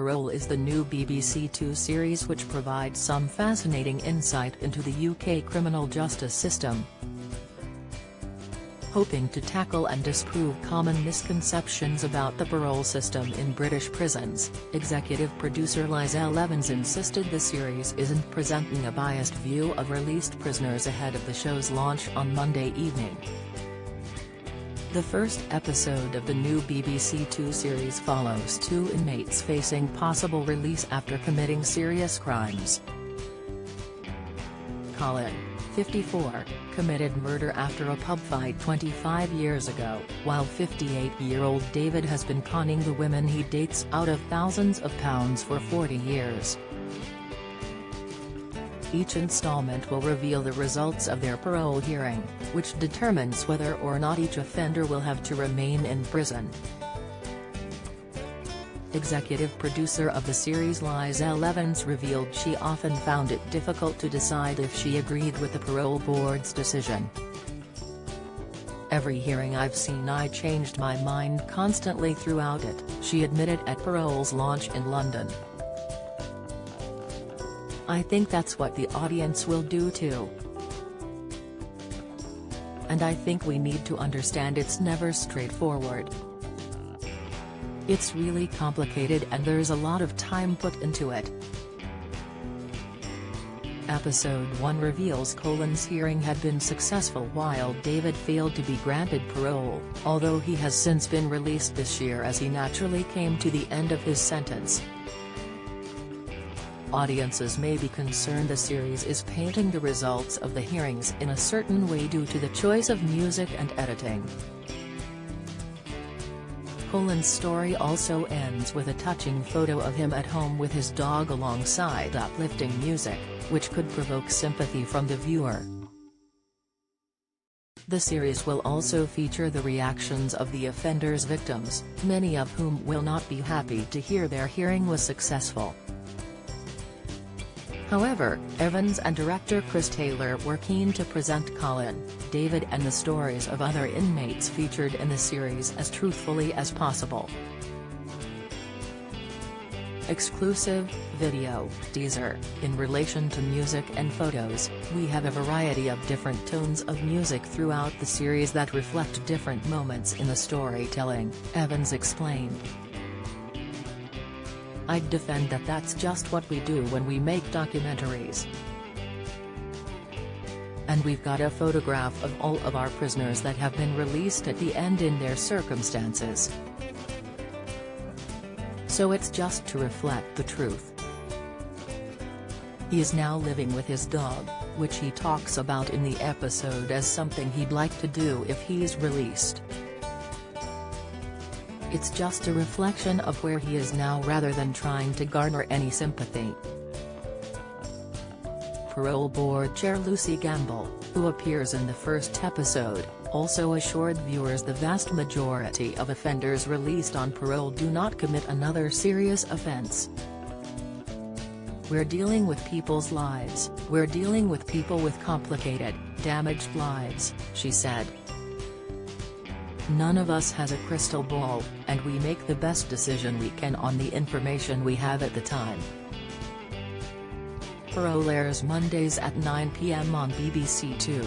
Parole is the new BBC Two series which provides some fascinating insight into the UK criminal justice system. Hoping to tackle and disprove common misconceptions about the parole system in British prisons, executive producer Lizelle Evans insisted the series isn't presenting a biased view of released prisoners ahead of the show's launch on Monday evening. The first episode of the new BBC Two series follows two inmates facing possible release after committing serious crimes. Colin, 54, committed murder after a pub fight 25 years ago, while 58-year-old David has been conning the women he dates out of thousands of pounds for 40 years. Each installment will reveal the results of their parole hearing, which determines whether or not each offender will have to remain in prison. Executive producer of the series Lizelle Evans revealed she often found it difficult to decide if she agreed with the parole board's decision. "Every hearing I've seen I changed my mind constantly throughout it," she admitted at Parole's launch in London. "I think that's what the audience will do too. And I think we need to understand it's never straightforward. It's really complicated and there's a lot of time put into it." Episode 1 reveals Colin's hearing had been successful while David failed to be granted parole, although he has since been released this year as he naturally came to the end of his sentence. Audiences may be concerned the series is painting the results of the hearings in a certain way due to the choice of music and editing. Colin's story also ends with a touching photo of him at home with his dog alongside uplifting music, which could provoke sympathy from the viewer. The series will also feature the reactions of the offenders' victims, many of whom will not be happy to hear their hearing was successful. However, Evans and director Chris Taylor were keen to present Colin, David and the stories of other inmates featured in the series as truthfully as possible. Exclusive video teaser. In relation to music and photos, we have a variety of different tones of music throughout the series that reflect different moments in the storytelling, Evans explained. "I'd defend that that's just what we do when we make documentaries. And we've got a photograph of all of our prisoners that have been released at the end in their circumstances. So it's just to reflect the truth." He is now living with his dog, which he talks about in the episode as something he'd like to do if he's released. "It's just a reflection of where he is now rather than trying to garner any sympathy." Parole Board Chair Lucy Gamble, who appears in the first episode, also assured viewers the vast majority of offenders released on parole do not commit another serious offense. "We're dealing with people's lives, we're dealing with people with complicated, damaged lives," she said. "None of us has a crystal ball, and we make the best decision we can on the information we have at the time." Parole airs Mondays at 9 p.m. on BBC Two.